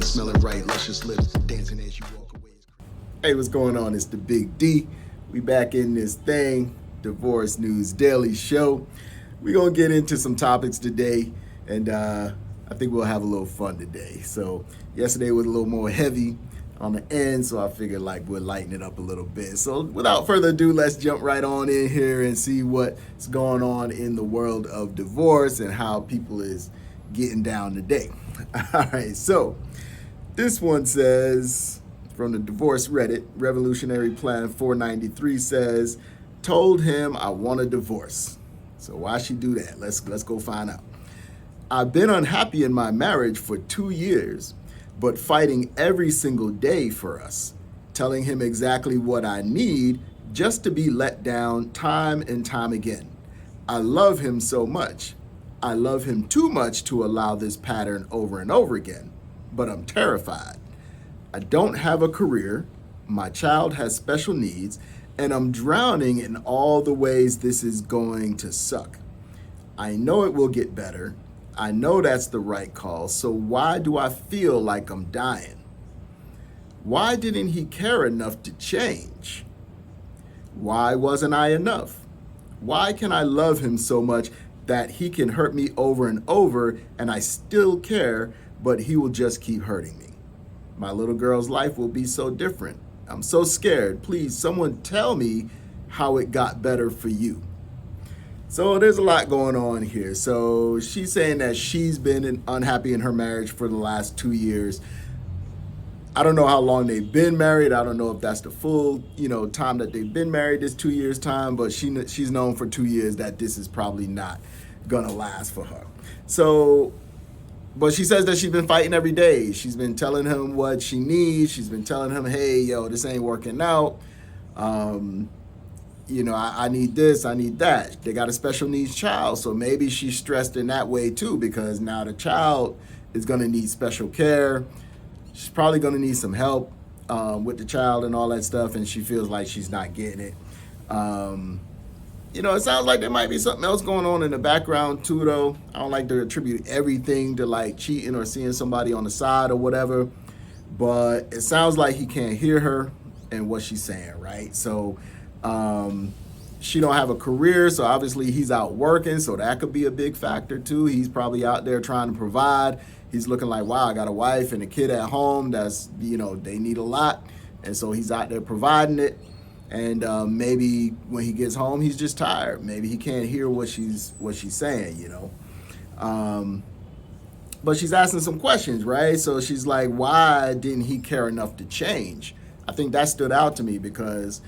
smelling right, luscious lips, dancing as you walk away. Hey, what's going on? It's the Big D. We back in this thing, Divorce News Daily Show. We're going to get into some topics today, and I think we'll have a little fun today. So yesterday was a little more heavy on the end, so I figured like we'll lighten it up a little bit. So without further ado, let's jump right on in here and see what's going on in the world of divorce and how people is getting down today. All right, so this one says, from the divorce Reddit, Revolutionary Plan 493 says, told him I want a divorce. So why she do that? Let's go find out. I've been unhappy in my marriage for 2 years, but fighting every single day for us, telling him exactly what I need just to be let down time and time again. I love him so much. I love him too much to allow this pattern over and over again, but I'm terrified. I don't have a career, my child has special needs, and I'm drowning in all the ways this is going to suck. I know it will get better. I know that's the right call, so why do I feel like I'm dying? Why didn't he care enough to change? Why wasn't I enough? Why can I love him so much that he can hurt me over and over and I still care, but he will just keep hurting me? My little girl's life will be so different. I'm so scared. Please, someone tell me how it got better for you. So there's a lot going on here. So she's saying that she's been unhappy in her marriage for the last 2 years. I don't know how long they've been married. I don't know if that's the full, time that they've been married, this 2 years time, but she's known for 2 years that this is probably not gonna last for her. So, but she says that she's been fighting every day. She's been telling him what she needs. She's been telling him, hey, yo, this ain't working out. I need this, I need that. They got a special needs child, so maybe she's stressed in that way too, because now the child is gonna need special care. She's probably gonna need some help with the child and all that stuff, and she feels like she's not getting it. It sounds like there might be something else going on in the background too, though. I don't like to attribute everything to like cheating or seeing somebody on the side or whatever, but it sounds like he can't hear her and what she's saying, right? So she don't have a career, so obviously he's out working, so that could be a big factor too. He's probably out there trying to provide. He's looking like, wow, I got a wife and a kid at home that's, they need a lot, and so he's out there providing it. And maybe when he gets home, he's just tired. Maybe he can't hear what she's saying, But she's asking some questions, right? So she's like, why didn't he care enough to change? I think that stood out to me because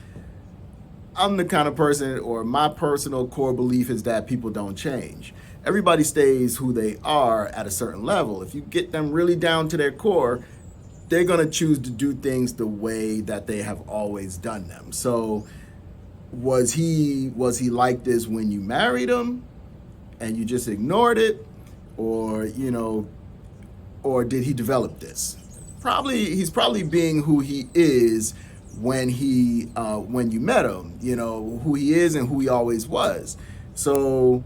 I'm the kind of person, or my personal core belief is that people don't change. Everybody stays who they are at a certain level. If you get them really down to their core, they're going to choose to do things the way that they have always done them. So was he like this when you married him and you just ignored it? Or did he develop this? He's probably being who he is when you met him, who he is and who he always was. So,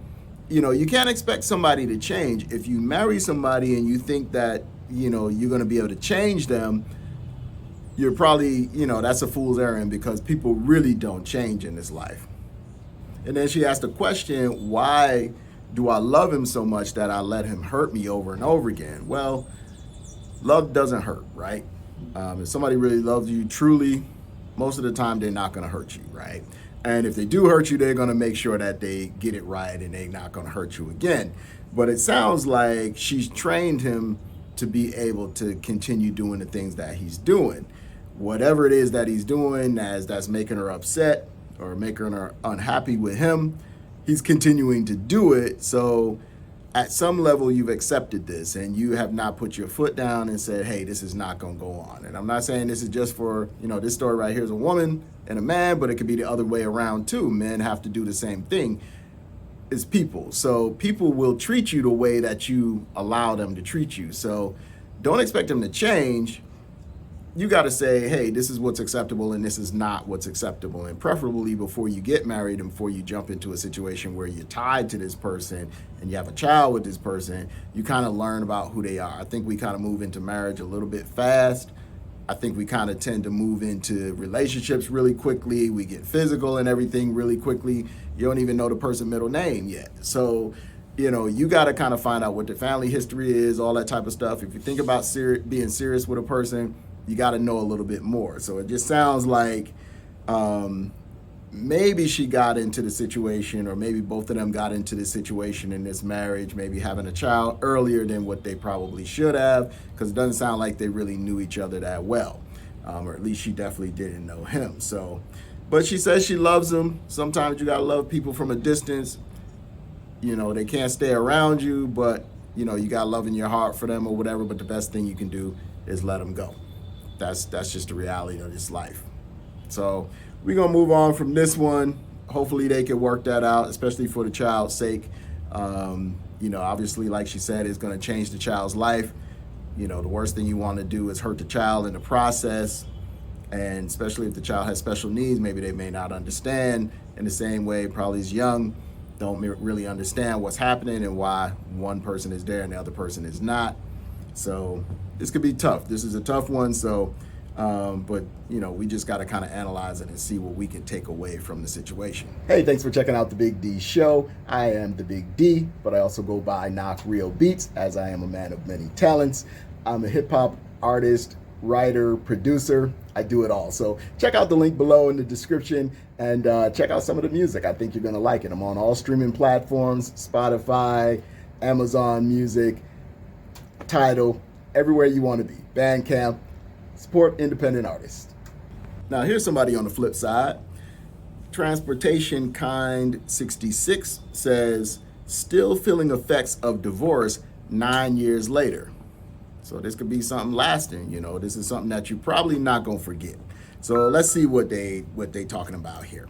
you can't expect somebody to change. If you marry somebody and you think that, you're going to be able to change them, you're probably, that's a fool's errand, because people really don't change in this life. And then she asked the question, why do I love him so much that I let him hurt me over and over again? Well, love doesn't hurt, right? If somebody really loves you truly, most of the time they're not going to hurt you, right? And if they do hurt you, they're going to make sure that they get it right and they're not going to hurt you again. But it sounds like she's trained him to be able to continue doing the things that he's doing. Whatever it is that he's doing that's making her upset or making her unhappy with him, he's continuing to do it. So at some level, you've accepted this and you have not put your foot down and said, hey, this is not going to go on. And I'm not saying this is just for, this story right here is a woman and a man, but it could be the other way around too. Men have to do the same thing. It's people. So people will treat you the way that you allow them to treat you. So don't expect them to change. you got to say, hey, this is what's acceptable and this is not what's acceptable. And preferably before you get married and before you jump into a situation where you're tied to this person and you have a child with this person, you kind of learn about who they are. I think we kind of move into marriage a little bit fast. I think we kind of tend to move into relationships really quickly. We get physical and everything really quickly. You don't even know the person's middle name yet. So, you got to kind of find out what their family history is, all that type of stuff. If you think about being serious with a person, you got to know a little bit more. So it just sounds like maybe she got into the situation, or maybe both of them got into the situation in this marriage, maybe having a child earlier than what they probably should have, because it doesn't sound like they really knew each other that well, or at least she definitely didn't know him. So, but she says she loves him. Sometimes you got to love people from a distance. They can't stay around you, but you got love in your heart for them or whatever. But the best thing you can do is let them go. That's just the reality of this life. So we're going to move on from this one. Hopefully they can work that out, especially for the child's sake. Obviously, like she said, it's going to change the child's life. The worst thing you want to do is hurt the child in the process. And especially if the child has special needs, maybe they may not understand in the same way, probably is young, don't really understand what's happening and why one person is there and the other person is not. So this could be tough. This is a tough one. So, but we just got to kind of analyze it and see what we can take away from the situation. Hey, thanks for checking out the Big D Show. I am the Big D, but I also go by Knock Real Beats, as I am a man of many talents. I'm a hip hop artist, writer, producer. I do it all. So check out the link below in the description and check out some of the music. I think you're going to like it. I'm on all streaming platforms, Spotify, Amazon Music, Tidal, everywhere you want to be. Bandcamp. Support independent artists. Now here's somebody on the flip side. Transportation Kind 66 says, still feeling effects of divorce 9 years later. So this could be something lasting. This is something that you're probably not going to forget. So let's see what they talking about here.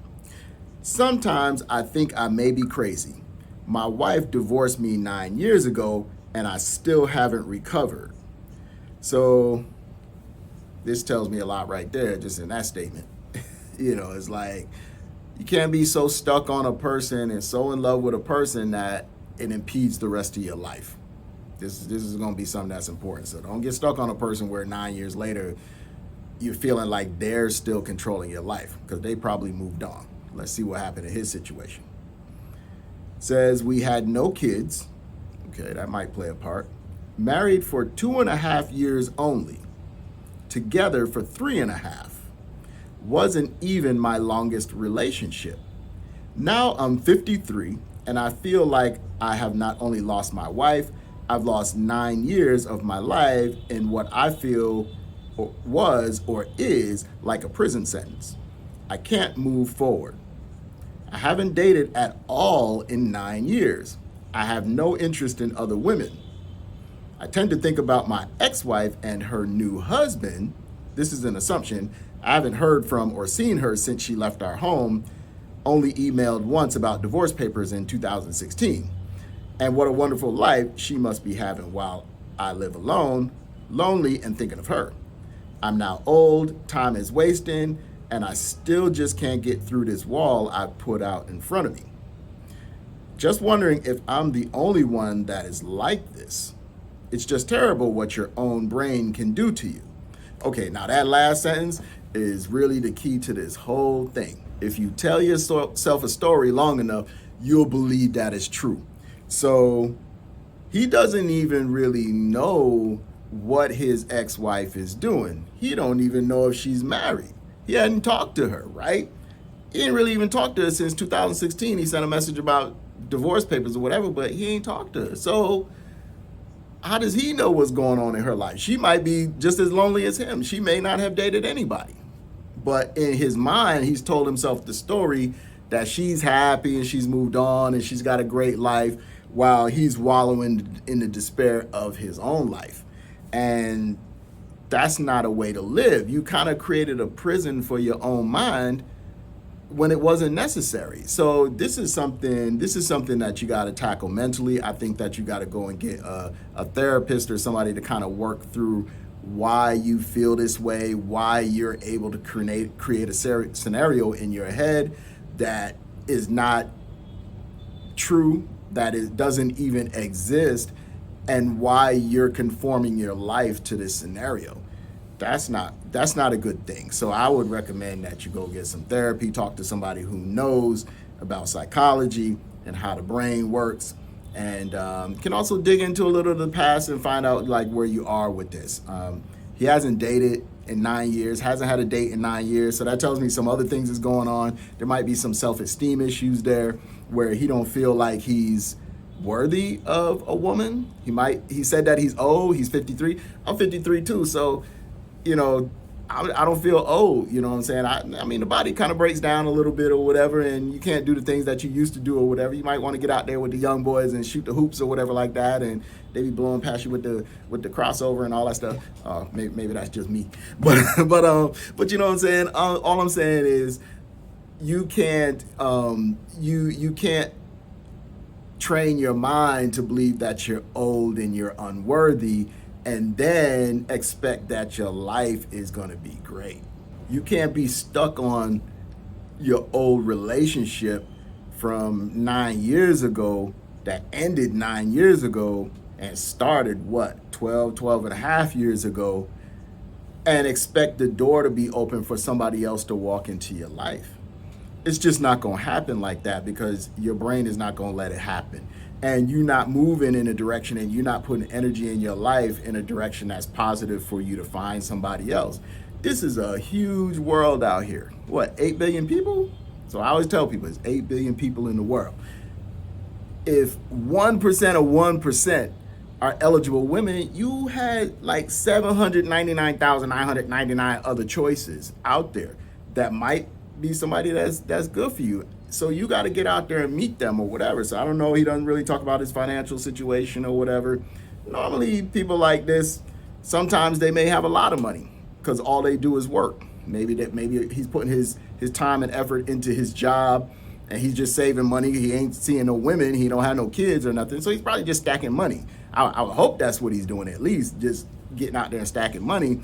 Sometimes I think I may be crazy. My wife divorced me 9 years ago and I still haven't recovered. So this tells me a lot right there, just in that statement. It's like you can't be so stuck on a person and so in love with a person that it impedes the rest of your life. This is going to be something that's important. So don't get stuck on a person where 9 years later you're feeling like they're still controlling your life, because they probably moved on. Let's see what happened in his situation. Says we had no kids. Okay, that might play a part. Married for 2.5 years only. Together for 3.5. Wasn't even my longest relationship. Now I'm 53 and I feel like I have not only lost my wife, I've lost 9 years of my life in what I feel was or is like a prison sentence. I can't move forward. I haven't dated at all in 9 years. I have no interest in other women. I tend to think about my ex-wife and her new husband. This is an assumption. I haven't heard from or seen her since she left our home, only emailed once about divorce papers in 2016. And what a wonderful life she must be having while I live alone, lonely and thinking of her. I'm now old, time is wasting, and I still just can't get through this wall I've put out in front of me. Just wondering if I'm the only one that is like this. It's just terrible what your own brain can do to you. Okay, now that last sentence is really the key to this whole thing. If you tell yourself a story long enough, you'll believe that is true. So he doesn't even really know what his ex-wife is doing. He don't even know if she's married. He hadn't talked to her, right? He didn't really even talk to her since 2016. He sent a message about divorce papers or whatever, but he ain't talked to her. So how does he know what's going on in her life? She might be just as lonely as him. She may not have dated anybody. But in his mind, he's told himself the story that she's happy and she's moved on and she's got a great life while he's wallowing in the despair of his own life. And that's not a way to live. You kind of created a prison for your own mind when it wasn't necessary. So this is something that you got to tackle mentally. I think that you got to go and get a therapist or somebody to kind of work through why you feel this way, why you're able to create a scenario in your head that is not true, that it doesn't even exist, and why you're conforming your life to this scenario. That's not a good thing. So I would recommend that you go get some therapy, talk to somebody who knows about psychology and how the brain works, and can also dig into a little of the past and find out like where you are with this. He hasn't dated in 9 years, hasn't had a date in 9 years, so that tells me some other things is going on. There might be some self-esteem issues there where he don't feel like he's worthy of a woman. He said that he's old, he's 53. I'm 53 too, so I don't feel old, you know what I'm saying? I mean, the body kind of breaks down a little bit or whatever, and you can't do the things that you used to do or whatever. You might want to get out there with the young boys and shoot the hoops or whatever like that, and they be blowing past you with the crossover and all that stuff. Maybe that's just me, but you know what I'm saying? All I'm saying is you can't you can't train your mind to believe that you're old and you're unworthy and then expect that your life is going to be great. You can't be stuck on your old relationship from 9 years ago that ended 9 years ago and started 12 and a half years ago, and expect the door to be open for somebody else to walk into your life. It's just not going to happen like that, because your brain is not going to let it happen. And you're not moving in a direction, and you're not putting energy in your life in a direction that's positive for you to find somebody else. This is a huge world out here. 8 billion people? So I always tell people it's 8 billion people in the world. If 1% of 1% are eligible women, you had like 799,999 other choices out there that might be somebody that's good for you. So you got to get out there and meet them or whatever. So I don't know, he doesn't really talk about his financial situation or whatever. Normally people like this, sometimes they may have a lot of money because all they do is work. Maybe he's putting his time and effort into his job, and he's just saving money. He ain't seeing no women, he don't have no kids or nothing, so he's probably just stacking money. I would hope that's what he's doing, at least just getting out there and stacking money.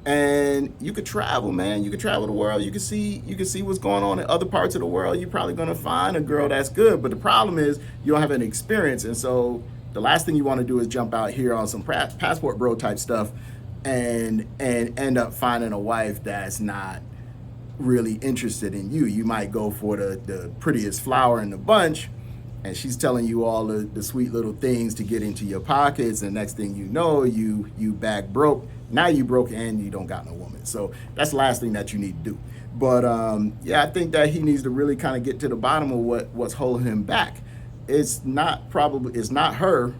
And you could travel, man. You could travel the world. You can see what's going on in other parts of the world. You're probably gonna find a girl that's good. But the problem is you don't have any experience, and so the last thing you want to do is jump out here on some passport bro type stuff, and end up finding a wife that's not really interested in you. You might go for the prettiest flower in the bunch, and she's telling you all the sweet little things to get into your pockets, and next thing you know, you back broke. Now you broke and you don't got no woman. So that's the last thing that you need to do. But I think that he needs to really kind of get to the bottom of what's holding him back. It's not her,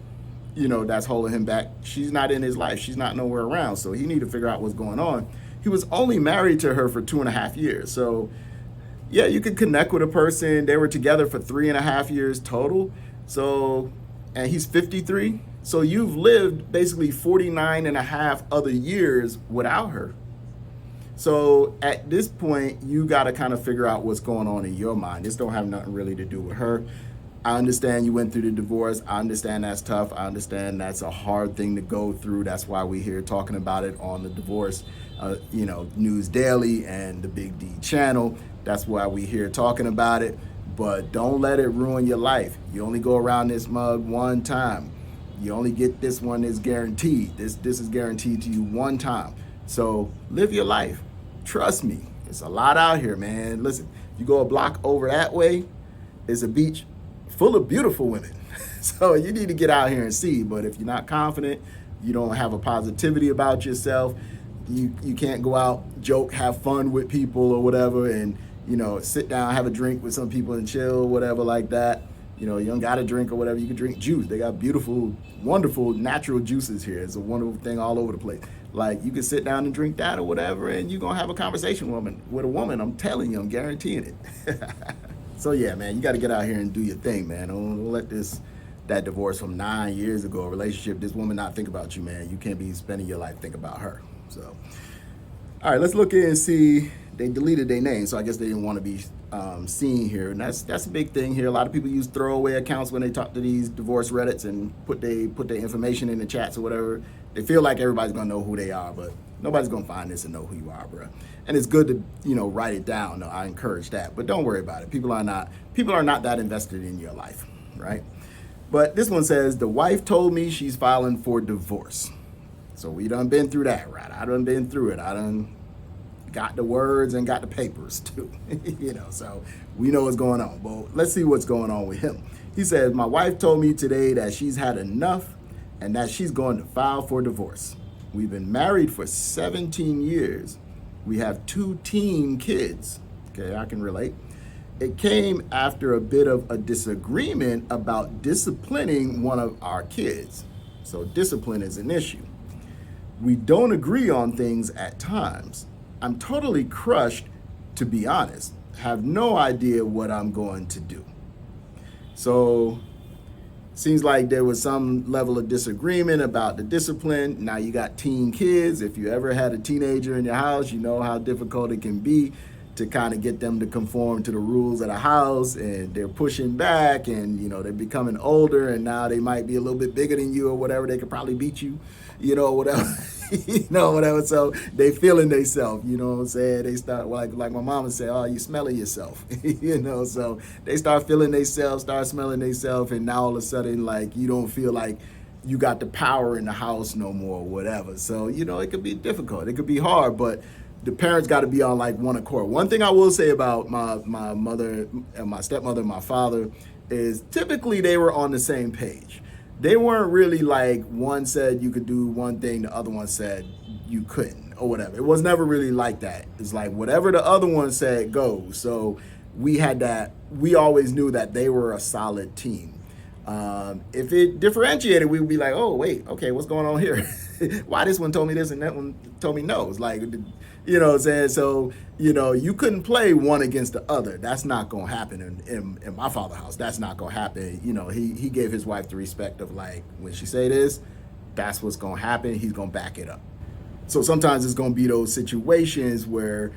that's holding him back. She's not in his life. She's not nowhere around. So he need to figure out what's going on. He was only married to her for 2.5 years. So yeah, you could connect with a person. They were together for 3.5 years total. So, and he's 53. So you've lived basically 49 and a half other years without her. So at this point, you got to kind of figure out what's going on in your mind. This don't have nothing really to do with her. I understand you went through the divorce. I understand that's tough. I understand that's a hard thing to go through. That's why we're here talking about it on the Divorce News Daily and the Big D channel. That's why we're here talking about it. But don't let it ruin your life. You only go around this mug one time. You only get this one that's guaranteed. This is guaranteed to you one time. So live your life. Trust me. It's a lot out here, man. Listen, you go a block over that way, it's a beach full of beautiful women. So you need to get out here and see. But if you're not confident, you don't have a positivity about yourself, you can't go out, joke, have fun with people or whatever, and sit down, have a drink with some people and chill, whatever like that. You don't got to drink or whatever. You can drink juice. They got beautiful, wonderful natural juices here. It's a wonderful thing all over the place. Like, you can sit down and drink that or whatever, and you're going to have a conversation with a woman. I'm telling you, I'm guaranteeing it. So yeah, man, you got to get out here and do your thing, man. Don't let that divorce from 9 years ago, a relationship, this woman not think about you, man. You can't be spending your life thinking about her. So, all right, let's look in and see they deleted their name, so I guess they didn't want to be seen here, and that's a big thing here. A lot of people use throwaway accounts when they talk to these divorce Reddits and put their information in the chats or whatever. They feel like everybody's gonna know who they are, but nobody's gonna find this and know who you are, bro. And it's good to write it down. No, I encourage that, but don't worry about it. People are not that invested in your life, right? But this one says the wife told me she's filing for divorce. So we done been through that, right? I done been through it. I done got the words and got the papers too, so we know what's going on. But let's see what's going on with him. He says, my wife told me today that she's had enough and that she's going to file for divorce. We've been married for 17 years. We have 2 teen kids. Okay, I can relate. It came after a bit of a disagreement about disciplining one of our kids. So discipline is an issue. We don't agree on things at times. I'm totally crushed, to be honest. Have no idea what I'm going to do. So seems like there was some level of disagreement about the discipline. Now you got teen kids. If you ever had a teenager in your house, you know how difficult it can be to kind of get them to conform to the rules of the house, and they're pushing back, and they're becoming older, and now they might be a little bit bigger than you or whatever. They could probably beat you, whatever. Whatever. So they feeling themselves, what I'm saying? They start like my mama said, oh, you smelling yourself, so they start feeling themselves, start smelling themselves, and now all of a sudden, like, you don't feel like you got the power in the house no more or whatever. So, it could be difficult. It could be hard, but the parents got to be on like one accord. One thing I will say about my mother and my stepmother and my father is typically they were on the same page. They weren't really like one said you could do one thing, the other one said you couldn't or whatever. It was never really like that. It's like whatever the other one said goes. So we had that. We always knew that they were a solid team. If it differentiated, we would be like, oh, wait, okay, what's going on here? Why this one told me this and that one told me no? It's like, what I'm saying? So, you couldn't play one against the other. That's not going to happen in my father's house. That's not going to happen. He gave his wife the respect of like, when she say this, that's what's going to happen. He's going to back it up. So sometimes it's going to be those situations where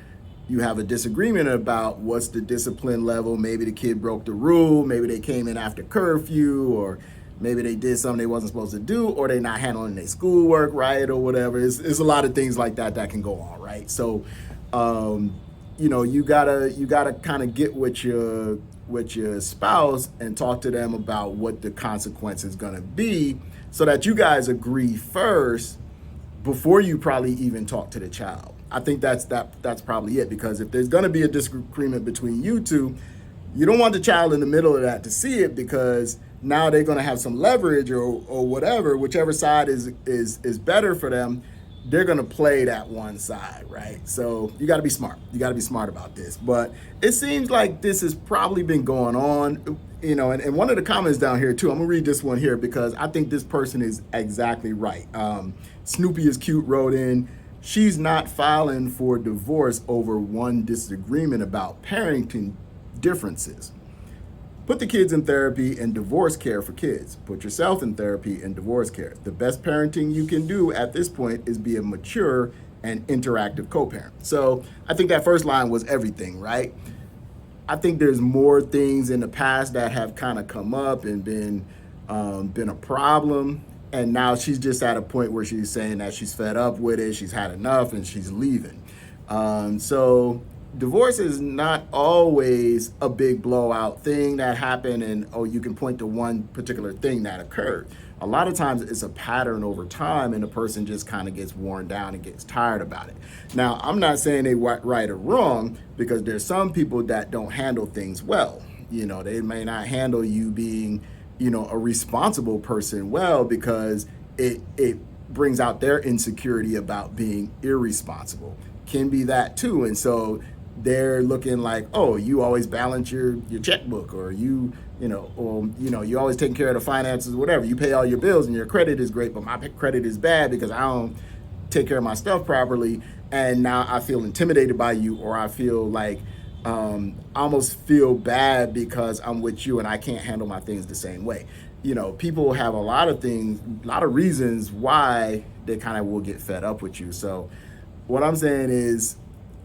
you have a disagreement about what's the discipline level. Maybe the kid broke the rule. Maybe they came in after curfew, or maybe they did something they wasn't supposed to do, or they're not handling their schoolwork right or whatever. It's a lot of things like that can go on, right? So, you gotta kind of get with your spouse and talk to them about what the consequence is gonna be, so that you guys agree first before you probably even talk to the child. I think that's probably it, because if there's gonna be a disagreement between you two, you don't want the child in the middle of that to see it, because now they're going to have some leverage or whatever, whichever side is better for them. They're going to play that one side, right? So you got to be smart. You got to be smart about this. But it seems like this has probably been going on, and one of the comments down here too, I'm going to read this one here because I think this person is exactly right. Snoopy is Cute wrote in, she's not filing for divorce over one disagreement about parenting differences. Put the kids in therapy and divorce care for kids. Put yourself in therapy and divorce care. The best parenting you can do at this point is be a mature and interactive co-parent. So I think that first line was everything, right? I think there's more things in the past that have kind of come up and been a problem. And now she's just at a point where she's saying that she's fed up with it, she's had enough, and she's leaving. So divorce is not always a big blowout thing that happened and, you can point to one particular thing that occurred. A lot of times it's a pattern over time, and the person just kind of gets worn down and gets tired about it. Now, I'm not saying they right or wrong, because there's some people that don't handle things well. They may not handle you being, a responsible person well, because it brings out their insecurity about being irresponsible. Can be that too. And so they're looking like, oh, you always balance your checkbook, or you always taking care of the finances, whatever. You pay all your bills and your credit is great, but my credit is bad because I don't take care of my stuff properly. And now I feel intimidated by you, or I feel like I almost feel bad because I'm with you and I can't handle my things the same way. People have a lot of reasons why they kind of will get fed up with you. So what I'm saying is,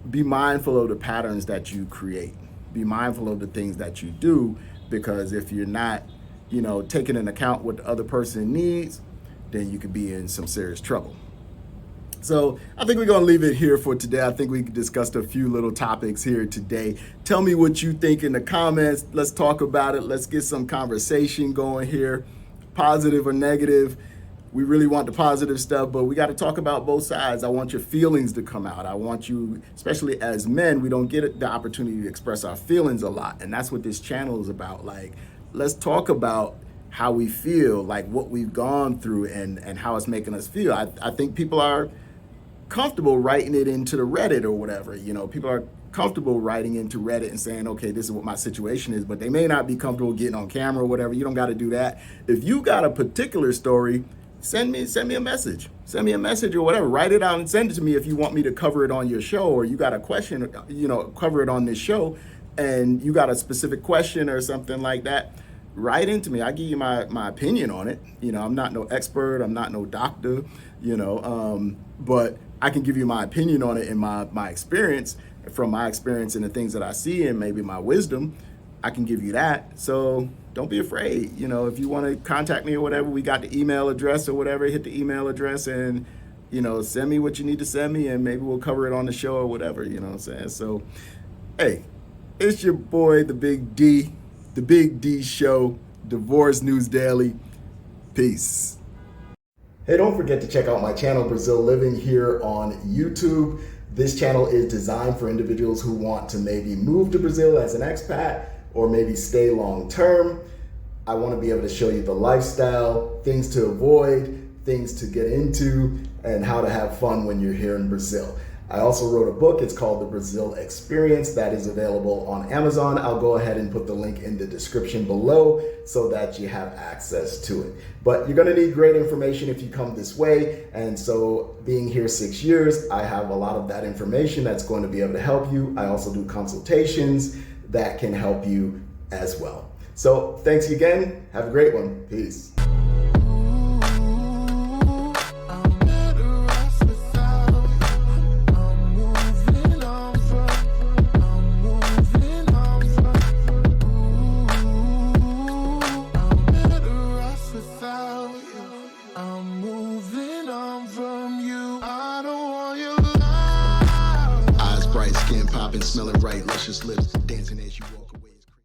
be mindful of the patterns that you create. Be mindful of the things that you do, because if you're not, taking into account what the other person needs, then you could be in some serious trouble. So I think we're going to leave it here for today. I think we discussed a few little topics here today. Tell me what you think in the comments. Let's talk about it. Let's get some conversation going here, positive or negative. We really want the positive stuff, but we got to talk about both sides. I want your feelings to come out. I want you, especially as men, we don't get the opportunity to express our feelings a lot. And that's what this channel is about. Like, let's talk about how we feel, like what we've gone through and how it's making us feel. I think people are comfortable writing it into the Reddit or whatever. People are comfortable writing into Reddit and saying, okay, this is what my situation is, but they may not be comfortable getting on camera or whatever. You don't got to do that. If you got a particular story, send me a message. Send me a message or whatever. Write it out and send it to me if you want me to cover it on your show, or you got a question, cover it on this show, and you got a specific question or something like that. Write into me. I give you my opinion on it. I'm not no expert. I'm not no doctor. But I can give you my opinion on it and my experience, from my experience and the things that I see and maybe my wisdom. I can give you that. So don't be afraid. If you want to contact me or whatever, we got the email address or whatever. Hit the email address and send me what you need to send me, and maybe we'll cover it on the show or whatever. You know what I'm saying? So, hey, it's your boy, the Big D. The Big D Show, Divorce News Daily. Peace. Hey, don't forget to check out my channel, Brazil Living, here on YouTube. This channel is designed for individuals who want to maybe move to Brazil as an expat or maybe stay long term. I want to be able to show you the lifestyle, things to avoid, things to get into, and how to have fun when you're here in Brazil. I also wrote a book. It's called The Brazil Experience, that is available on Amazon. I'll go ahead and put the link in the description below so that you have access to it. But you're going to need great information if you come this way. And so being here 6 years, I have a lot of that information that's going to be able to help you. I also do consultations that can help you as well. So thanks again. Have a great one. Peace. Skin popping, smelling right, luscious lips, dancing as you walk.